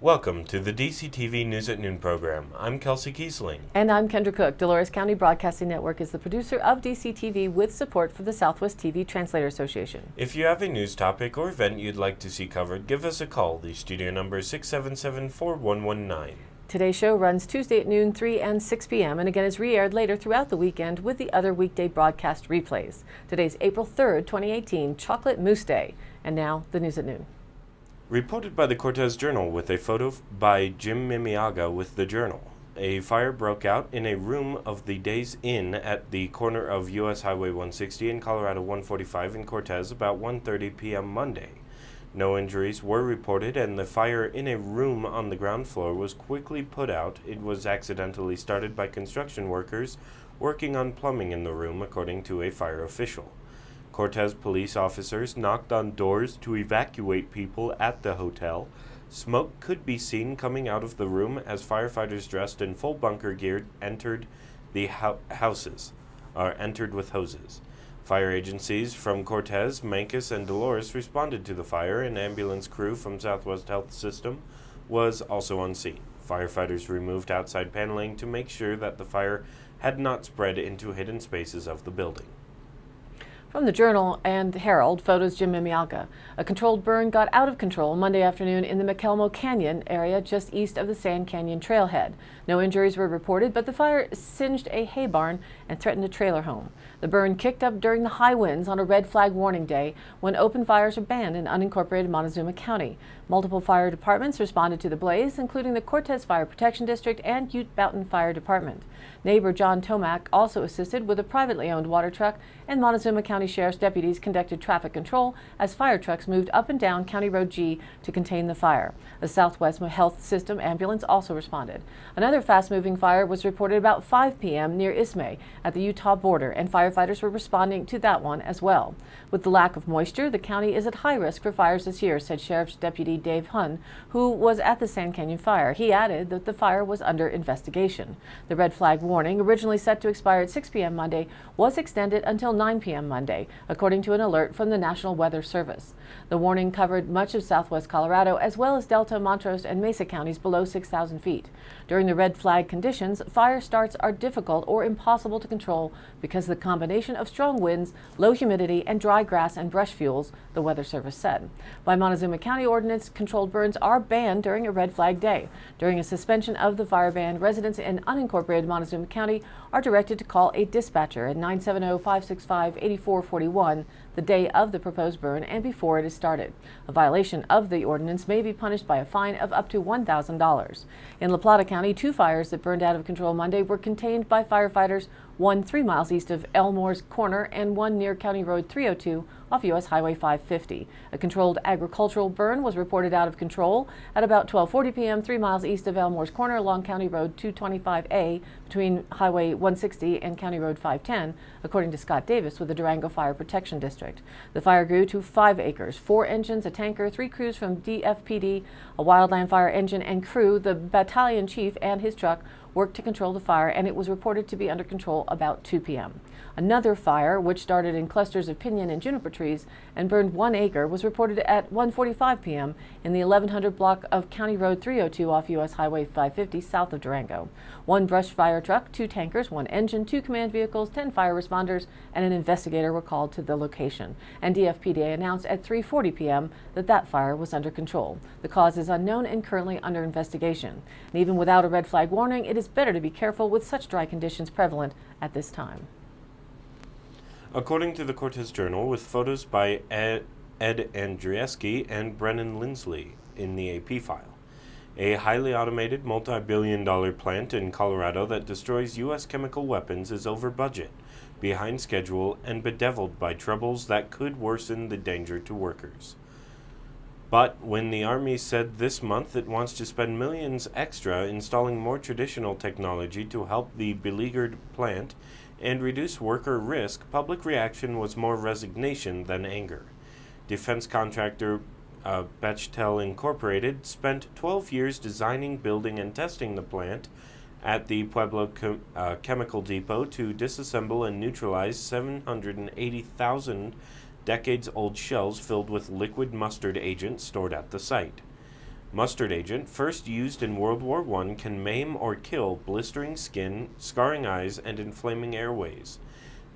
Welcome to the DCTV News at Noon program. I'm Kelsey Kiesling. And I'm Kendra Cook. Dolores County Broadcasting Network is the producer of DCTV with support from the Southwest TV Translator Association. If you have a news topic or event you'd like to see covered, give us a call. The studio number is 677-4119. Today's show runs Tuesday at noon, 3 and 6 p.m. and again is re-aired later throughout the weekend with the other weekday broadcast replays. Today's April 3rd, 2018, Chocolate Mousse Day. And now, the news at noon. Reported by the Cortez Journal with a photo by Jim Mimiaga with the Journal. A fire broke out in a room of the Days Inn at the corner of U.S. Highway 160 and Colorado 145 in Cortez about 1:30 p.m. Monday. No injuries were reported, and the fire in a room on the ground floor was quickly put out. It was accidentally started by construction workers working on plumbing in the room, according to a fire official. Cortez police officers knocked on doors to evacuate people at the hotel. Smoke could be seen coming out of the room as firefighters dressed in full bunker gear entered the entered with hoses. Fire agencies from Cortez, Mancos, and Dolores responded to the fire. An ambulance crew from Southwest Health System was also on scene. Firefighters removed outside paneling to make sure that the fire had not spread into hidden spaces of the building. From the Journal and Herald, photos Jim Mimiaga. A controlled burn got out of control Monday afternoon in the McElmo Canyon area just east of the Sand Canyon trailhead. No injuries were reported, but the fire singed a hay barn and threatened a trailer home. The burn kicked up during the high winds on a red flag warning day when open fires are banned in unincorporated Montezuma County. Multiple fire departments responded to the blaze, including the Cortez Fire Protection District and Ute Boughton Fire Department. Neighbor John Tomac also assisted with a privately owned water truck, and Montezuma County Sheriff's deputies conducted traffic control as fire trucks moved up and down County Road G to contain the fire. The Southwest Health System ambulance also responded. Another fast-moving fire was reported about 5 p.m. near Ismay at the Utah border, and firefighters were responding to that one as well. With the lack of moisture, the county is at high risk for fires this year, said Sheriff's Deputy Dave Hunn, who was at the Sand Canyon fire. He added that the fire was under investigation. The red flag warning, originally set to expire at 6 p.m. Monday, was extended until 9 p.m. Monday, according to an alert from the National Weather Service. The warning covered much of southwest Colorado, as well as Delta, Montrose, and Mesa counties below 6,000 feet. During the red flag conditions, fire starts are difficult or impossible to control because of the combination of strong winds, low humidity, and dry grass and brush fuels, the Weather Service said. By Montezuma County ordinance, controlled burns are banned during a red flag day. During a suspension of the fire ban, residents in unincorporated Montezuma County are directed to call a dispatcher at 970-565-8441 the day of the proposed burn and before it is started. A violation of the ordinance may be punished by a fine of up to $1,000. In La Plata County, 2 fires that burned out of control Monday were contained by firefighters, one 3 miles east of Elmore's Corner and one near County Road 302 off U.S. Highway 550. A controlled agricultural burn was reported out of control at about 12:40 p.m. 3 miles east of Elmore's Corner along County Road 225A between Highway 160 and County Road 510, according to Scott Davis with the Durango Fire Protection District. The fire grew to 5 acres, 4 engines, a tanker, 3 crews from DFPD, a wildland fire engine and crew. The battalion chief and his truck worked to control the fire, and it was reported to be under control about 2 p.m. Another fire, which started in clusters of pinyon and juniper trees and burned 1 acre, was reported at 1:45 p.m. in the 1100 block of County Road 302 off U.S. Highway 550 south of Durango. 1 brush fire truck, 2 tankers, 1 engine, 2 command vehicles, 10 fire responders, and an investigator were called to the location. And DFPD announced at 3:40 p.m. that fire was under control. The cause is unknown and currently under investigation. And even without a red flag warning, it is better to be careful with such dry conditions prevalent at this time. According to the Cortez Journal, with photos by Ed Andrieski and Brennan Lindsley in the AP file. A highly automated multi-billion-dollar plant in Colorado that destroys U.S. chemical weapons is over budget, behind schedule, and bedeviled by troubles that could worsen the danger to workers. But when the Army said this month it wants to spend millions extra installing more traditional technology to help the beleaguered plant and reduce worker risk, public reaction was more resignation than anger. Defense contractor Bechtel Incorporated spent 12 years designing, building, and testing the plant at the Pueblo Chemical Depot to disassemble and neutralize 780,000 decades-old shells filled with liquid mustard agent stored at the site. Mustard agent, first used in World War I, can maim or kill blistering skin, scarring eyes, and inflaming airways.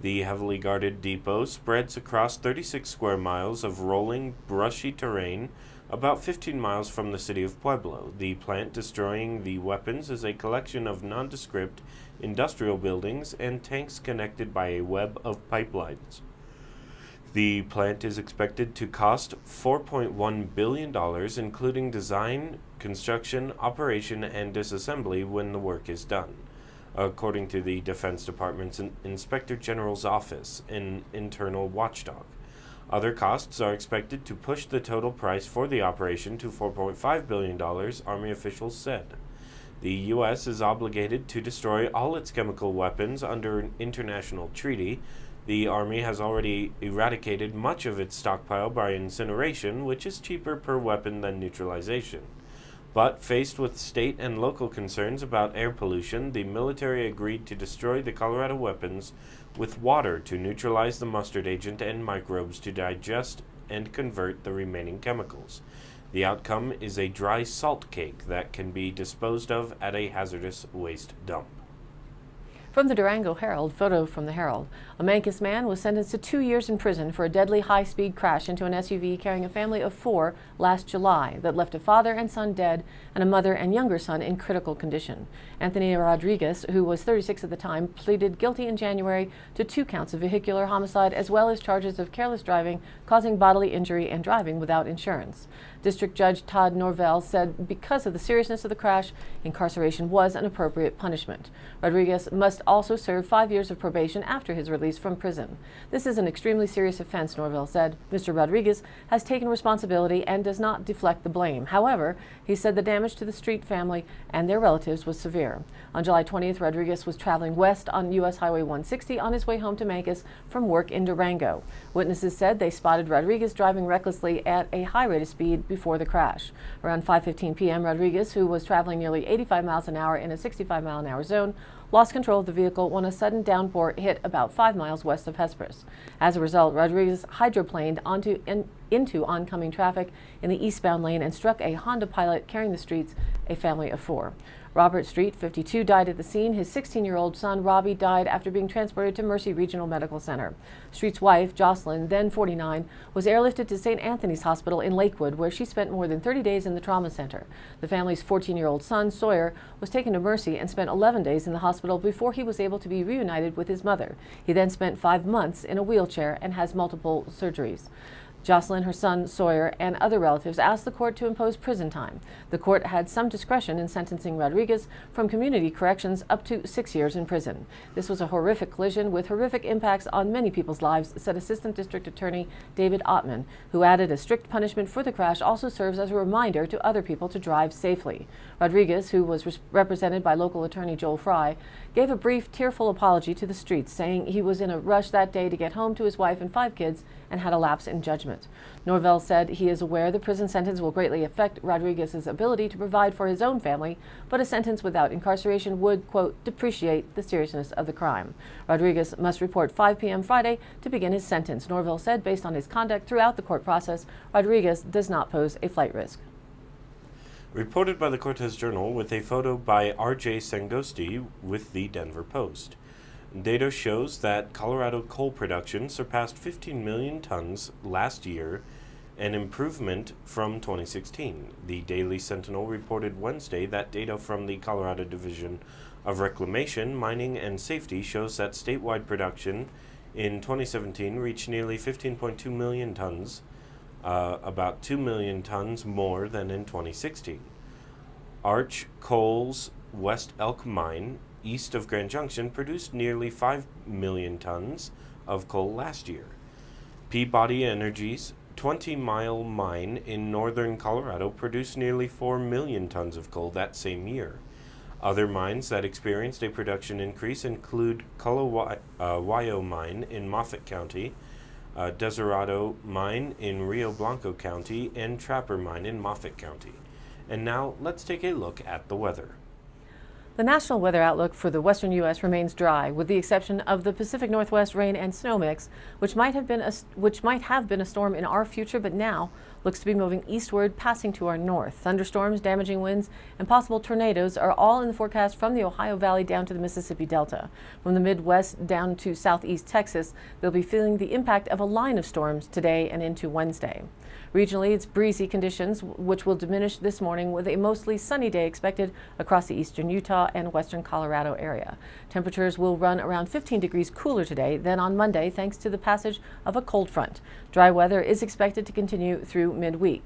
The heavily guarded depot spreads across 36 square miles of rolling, brushy terrain, about 15 miles from the city of Pueblo. The plant destroying the weapons is a collection of nondescript industrial buildings and tanks connected by a web of pipelines. The plant is expected to cost $4.1 billion, including design, construction, operation, and disassembly when the work is done, according to the Defense Department's Inspector General's Office, an internal watchdog. Other costs are expected to push the total price for the operation to $4.5 billion, Army officials said. The U.S. is obligated to destroy all its chemical weapons under an international treaty. The Army has already eradicated much of its stockpile by incineration, which is cheaper per weapon than neutralization. But faced with state and local concerns about air pollution, the military agreed to destroy the Colorado weapons with water to neutralize the mustard agent and microbes to digest and convert the remaining chemicals. The outcome is a dry salt cake that can be disposed of at a hazardous waste dump. From the Durango Herald, photo from the Herald. A Mancos man was sentenced to 2 years in prison for a deadly high-speed crash into an SUV carrying a family of 4 last July that left a father and son dead and a mother and younger son in critical condition. Anthony Rodriguez, who was 36 at the time, pleaded guilty in January to 2 counts of vehicular homicide as well as charges of careless driving, causing bodily injury, and driving without insurance. District Judge Todd Norvell said because of the seriousness of the crash, incarceration was an appropriate punishment. Rodriguez must also serve 5 years of probation after his release from prison. This is an extremely serious offense, Norvell said. Mr. Rodriguez has taken responsibility and does not deflect the blame. However, he said the damage to the Street family and their relatives was severe. On July 20th, Rodriguez was traveling west on U.S. Highway 160 on his way home to Mancos from work in Durango. Witnesses said they spotted Rodriguez driving recklessly at a high rate of speed before the crash. Around 5:15 p.m., Rodriguez, who was traveling nearly 85 miles an hour in a 65-mile-an-hour zone, lost control of the vehicle when a sudden downpour hit about 5 miles west of Hesperus. As a result, Rodriguez hydroplaned into oncoming traffic in the eastbound lane and struck a Honda Pilot carrying the Streets, a family of 4. Robert Street, 52, died at the scene. His 16-year-old son, Robbie, died after being transported to Mercy Regional Medical Center. Street's wife, Jocelyn, then 49, was airlifted to St. Anthony's Hospital in Lakewood, where she spent more than 30 days in the trauma center. The family's 14-year-old son, Sawyer, was taken to Mercy and spent 11 days in the hospital before he was able to be reunited with his mother. He then spent 5 months in a wheelchair and has multiple surgeries. Jocelyn, her son Sawyer, and other relatives asked the court to impose prison time. The court had some discretion in sentencing Rodriguez from community corrections up to 6 years in prison. This was a horrific collision with horrific impacts on many people's lives, said Assistant District Attorney David Ottman, who added a strict punishment for the crash also serves as a reminder to other people to drive safely. Rodriguez, who was represented by local attorney Joel Fry, gave a brief, tearful apology to the Streets, saying he was in a rush that day to get home to his wife and 5 kids and had a lapse in judgment. Norvell said he is aware the prison sentence will greatly affect Rodriguez's ability to provide for his own family, but a sentence without incarceration would, quote, depreciate the seriousness of the crime. Rodriguez must report 5 p.m. Friday to begin his sentence. Norvell said based on his conduct throughout the court process, Rodriguez does not pose a flight risk. Reported by the Cortez Journal with a photo by R.J. Sangosti with the Denver Post. Data shows that Colorado coal production surpassed 15 million tons last year, an improvement from 2016. The Daily Sentinel reported Wednesday that data from the Colorado Division of Reclamation, Mining, and Safety shows that statewide production in 2017 reached nearly 15.2 million tons, about 2 million tons more than in 2016. Arch Coal's West Elk Mine, east of Grand Junction, produced nearly 5 million tons of coal last year. Peabody Energy's 20-mile mine in northern Colorado produced nearly 4 million tons of coal that same year. Other mines that experienced a production increase include Culawayo Mine in Moffett County, Deserado Mine in Rio Blanco County, and Trapper Mine in Moffett County. And now let's take a look at the weather. The national weather outlook for the western U.S. remains dry, with the exception of the Pacific Northwest rain and snow mix, which might have been a storm in our future, but now looks to be moving eastward, passing to our north. Thunderstorms, damaging winds, and possible tornadoes are all in the forecast from the Ohio Valley down to the Mississippi Delta. From the Midwest down to southeast Texas, they'll be feeling the impact of a line of storms today and into Wednesday. Regionally, it's breezy conditions, which will diminish this morning with a mostly sunny day expected across the eastern Utah and western Colorado area. Temperatures will run around 15 degrees cooler today than on Monday, thanks to the passage of a cold front. Dry weather is expected to continue through midweek.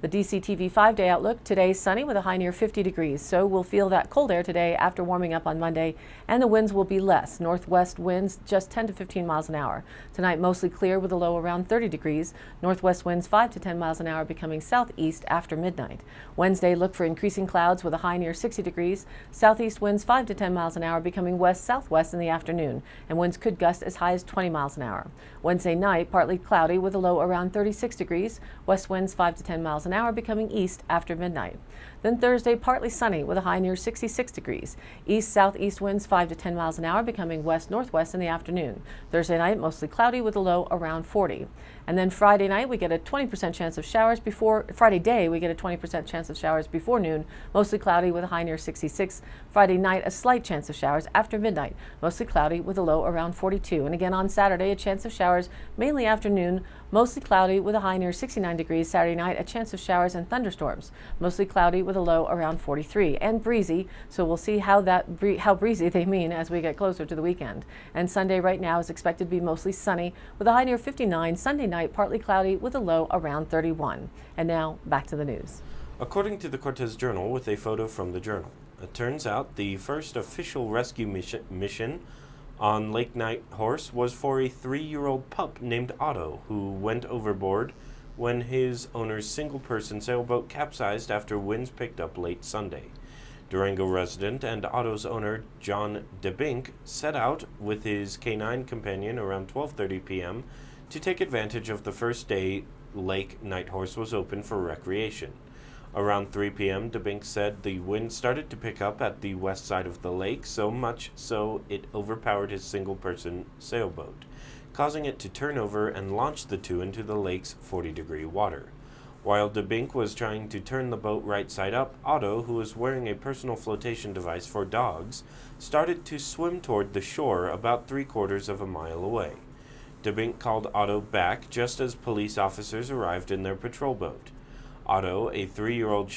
The DCTV 5-day outlook: today sunny with a high near 50 degrees. So we'll feel that cold air today after warming up on Monday, and the winds will be less. Northwest winds just 10 to 15 miles an hour. Tonight mostly clear with a low around 30 degrees. Northwest winds 5 to 10 miles an hour becoming southeast after midnight. Wednesday, look for increasing clouds with a high near 60 degrees. Southeast winds 5 to 10 miles an hour becoming west-southwest in the afternoon, and winds could gust as high as 20 miles an hour. Wednesday night, partly cloudy with a low around 36 degrees. West winds 5 to 10 miles an hour becoming east after midnight. Then Thursday, partly sunny with a high near 66 degrees. East-southeast winds 5 to 10 miles an hour becoming west-northwest in the afternoon. Thursday night, mostly cloudy with a low around 40. And then Friday night, we get a 20% chance of showers Friday day, we get a 20% chance of showers before noon, mostly cloudy with a high near 66. Friday night, a slight chance of showers after midnight, mostly cloudy with a low around 42. And again on Saturday, a chance of showers mainly afternoon, mostly cloudy with a high near 69 degrees. Saturday night, a chance of showers and thunderstorms, mostly cloudy with a low around 43 and breezy. So we'll see how breezy they mean as we get closer to the weekend. And Sunday right now is expected to be mostly sunny with a high near 59. Sunday night, partly cloudy with a low around 31. And now back to the news. According to the Cortez Journal, with a photo from the Journal, it turns out the first official rescue mission on Lake Nighthorse was for a 3-year-old pup named Otto, who went overboard when his owner's single-person sailboat capsized after winds picked up late Sunday. Durango resident and Otto's owner, John DeBink, set out with his canine companion around 12:30 p.m. to take advantage of the first day Lake Nighthorse was open for recreation. Around 3 p.m., DeBink said the wind started to pick up at the west side of the lake, so much so it overpowered his single-person sailboat, causing it to turn over and launch the two into the lake's 40-degree water. While DeBink was trying to turn the boat right side up, Otto, who was wearing a personal flotation device for dogs, started to swim toward the shore about 3/4 of a mile away. DeBink called Otto back just as police officers arrived in their patrol boat. Otto, a 3-year-old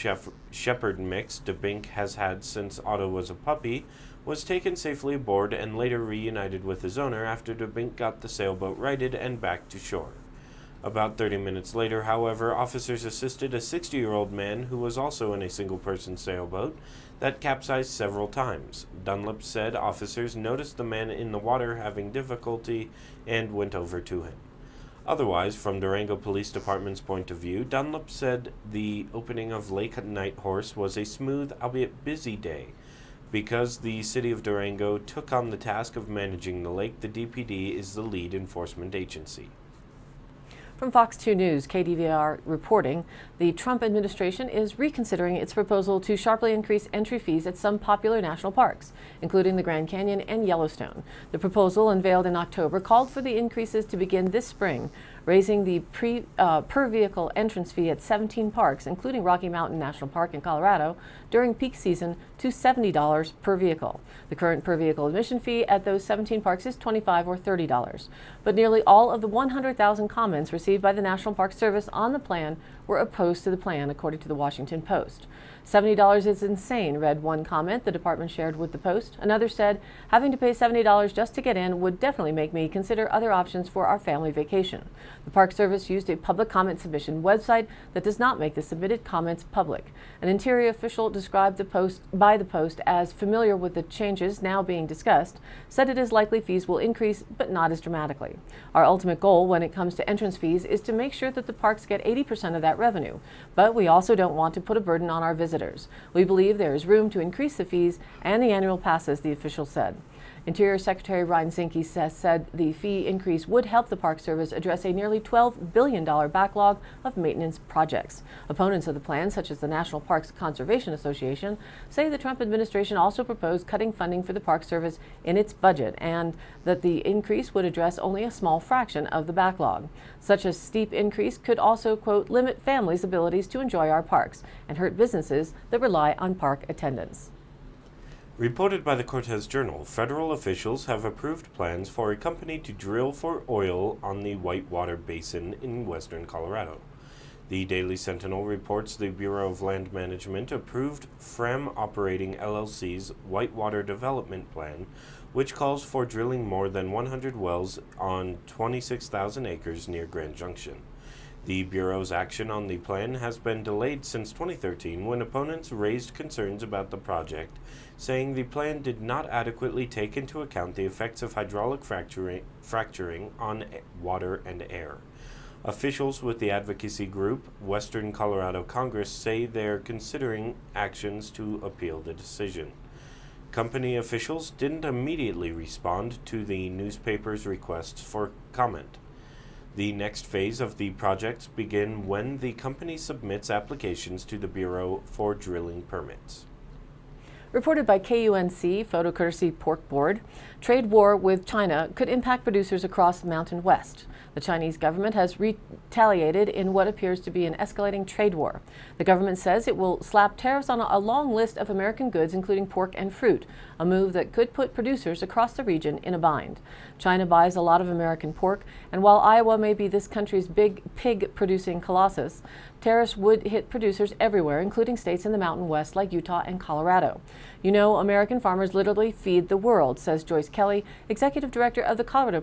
shepherd mix DeBink has had since Otto was a puppy, was taken safely aboard and later reunited with his owner after DeBink got the sailboat righted and back to shore. About 30 minutes later, however, officers assisted a 60-year-old man who was also in a single-person sailboat that capsized several times. Dunlap said officers noticed the man in the water having difficulty and went over to him. Otherwise, from Durango Police Department's point of view, Dunlap said the opening of Lake Nighthorse was a smooth, albeit busy day. Because the city of Durango took on the task of managing the lake, the DPD is the lead enforcement agency. From Fox 2 News, KDVR reporting, the Trump administration is reconsidering its proposal to sharply increase entry fees at some popular national parks, including the Grand Canyon and Yellowstone. The proposal, unveiled in October, called for the increases to begin this spring, raising the per-vehicle entrance fee at 17 parks, including Rocky Mountain National Park in Colorado, during peak season to $70 per vehicle. The current per-vehicle admission fee at those 17 parks is $25 or $30. But nearly all of the 100,000 comments received by the National Park Service on the plan were opposed to the plan, according to the Washington Post. $70 is insane, read one comment the department shared with the Post. Another said, having to pay $70 just to get in would definitely make me consider other options for our family vacation. The Park Service used a public comment submission website that does not make the submitted comments public. An interior official described the Post as familiar with the changes now being discussed, said it is likely fees will increase, but not as dramatically. Our ultimate goal when it comes to entrance fees is to make sure that the parks get 80% of that revenue, but we also don't want to put a burden on our visitors. We believe there is room to increase the fees and the annual passes, the official said. Interior Secretary Ryan Zinke said the fee increase would help the Park Service address a nearly $12 billion backlog of maintenance projects. Opponents of the plan, such as the National Parks Conservation Association, say the Trump administration also proposed cutting funding for the Park Service in its budget and that the increase would address only a small fraction of the backlog. Such a steep increase could also, quote, limit families' abilities to enjoy our parks and hurt businesses that rely on park attendance. Reported by the Cortez Journal, federal officials have approved plans for a company to drill for oil on the Whitewater Basin in western Colorado. The Daily Sentinel reports the Bureau of Land Management approved Fram Operating LLC's Whitewater Development Plan, which calls for drilling more than 100 wells on 26,000 acres near Grand Junction. The Bureau's action on the plan has been delayed since 2013 when opponents raised concerns about the project, saying the plan did not adequately take into account the effects of hydraulic fracturing on water and air. Officials with the advocacy group Western Colorado Congress say they're considering actions to appeal the decision. Company officials didn't immediately respond to the newspaper's requests for comment. The next phase of the project begins when the company submits applications to the Bureau for drilling permits. Reported by KUNC, photo courtesy Pork Board, trade war with China could impact producers across Mountain West. The Chinese government has retaliated in what appears to be an escalating trade war. The government says it will slap tariffs on a long list of American goods, including pork and fruit, a move that could put producers across the region in a bind. China buys a lot of American pork, and while Iowa may be this country's big pig-producing colossus, tariffs would hit producers everywhere, including states in the Mountain West like Utah and Colorado. You know, American farmers literally feed the world, says Joyce Kelly, executive director of the Colorado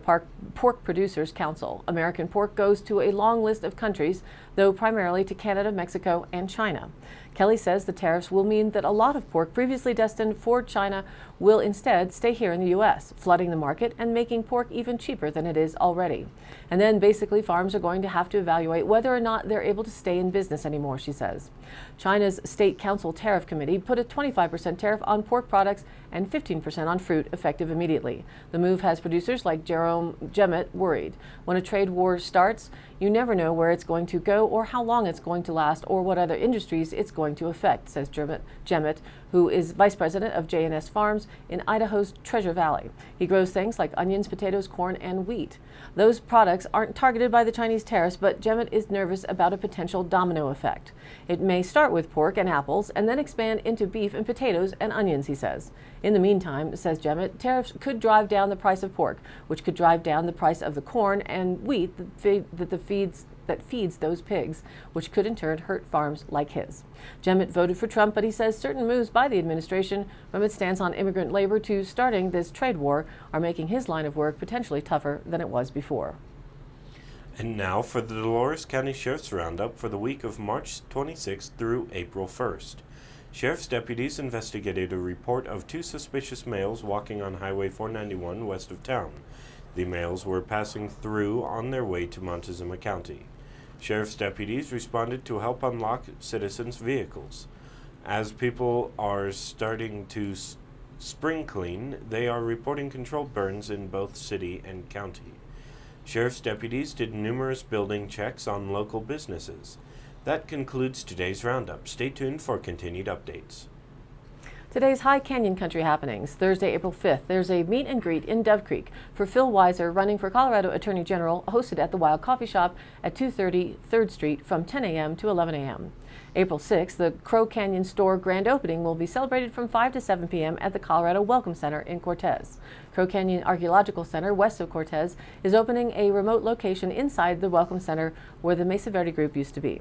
Pork Producers Council. American pork goes to a long list of countries, though primarily to Canada, Mexico, and China. Kelly says the tariffs will mean that a lot of pork previously destined for China will instead stay here in the U.S., flooding the market and making pork even cheaper than it is already. And then basically farms are going to have to evaluate whether or not they're able to stay in business anymore, she says. China's State Council Tariff Committee put a 25% tariff on pork products and 15% on fruit effective immediately. The move has producers like Jerome Jemmett worried. When a trade war starts, you never know where it's going to go or how long it's going to last or what other industries it's going to affect, says Jemmett, who is vice president of J&S Farms in Idaho's Treasure Valley. He grows things like onions, potatoes, corn, and wheat. Those products aren't targeted by the Chinese tariffs, but Jemmett is nervous about a potential domino effect. It may start with pork and apples and then expand into beef and potatoes and onions, he says. In the meantime, says Jemmett, tariffs could drive down the price of pork, which could drive down the price of the corn and wheat that feeds those pigs, which could in turn hurt farms like his. Jemmett voted for Trump, but he says certain moves by the administration, from its stance on immigrant labor to starting this trade war, are making his line of work potentially tougher than it was before. And now for the Dolores County Sheriff's Roundup for the week of March 26th through April 1st. Sheriff's deputies investigated a report of 2 suspicious males walking on Highway 491 west of town. The males were passing through on their way to Montezuma County. Sheriff's deputies responded to help unlock citizens' vehicles. As people are starting to spring clean, they are reporting controlled burns in both city and county. Sheriff's deputies did numerous building checks on local businesses. That concludes today's roundup. Stay tuned for continued updates. Today's High Canyon Country happenings. Thursday, April 5th, there's a meet and greet in Dove Creek for Phil Weiser, running for Colorado Attorney General, hosted at the Wild Coffee Shop at 230 3rd Street from 10 a.m. to 11 a.m. April 6th, the Crow Canyon store grand opening will be celebrated from 5 to 7 p.m. at the Colorado Welcome Center in Cortez. Crow Canyon Archaeological Center, west of Cortez, is opening a remote location inside the Welcome Center where the Mesa Verde Group used to be.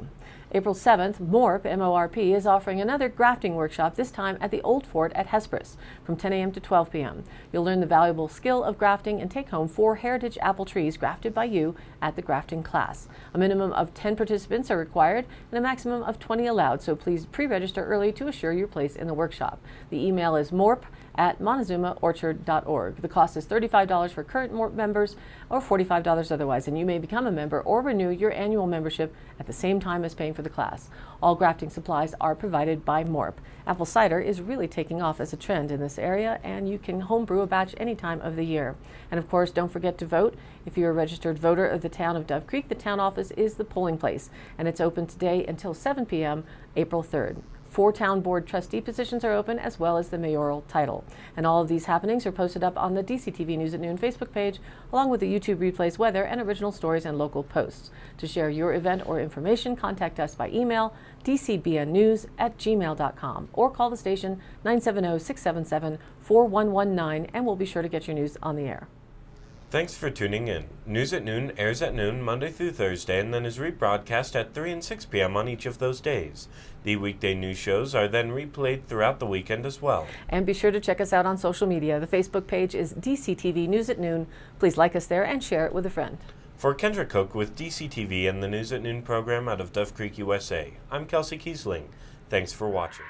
April 7th, MORP, M-O-R-P, is offering another grafting workshop, this time at the Old Fort at Hesperus, from 10 a.m. to 12 p.m. You'll learn the valuable skill of grafting and take home 4 heritage apple trees grafted by you at the grafting class. A minimum of 10 participants are required and a maximum of 20 allowed, so please pre-register early to assure your place in the workshop. The email is morp at montezumaorchard.org. The cost is $35 for current members or $45 otherwise, and you may become a member or renew your annual membership at the same time as paying for the class. All grafting supplies are provided by Morp. Apple cider is really taking off as a trend in this area, and you can home brew a batch any time of the year. And of course, don't forget to vote. If you're a registered voter of the town of Dove Creek, the town office is the polling place, and it's open today until 7 p.m. April 3rd. 4 town board trustee positions are open, as well as the mayoral title. And all of these happenings are posted up on the DCTV News at Noon Facebook page, along with the YouTube replays, weather, and original stories and local posts. To share your event or information, contact us by email, dcbnnews@gmail.com, or call the station 970-677-4119, and we'll be sure to get your news on the air. Thanks for tuning in. News at Noon airs at noon Monday through Thursday and then is rebroadcast at 3 and 6 p.m. on each of those days. The weekday news shows are then replayed throughout the weekend as well. And be sure to check us out on social media. The Facebook page is DCTV News at Noon. Please like us there and share it with a friend. For Kendra Cook with DCTV and the News at Noon program out of Dove Creek, USA, I'm Kelsey Kiesling. Thanks for watching.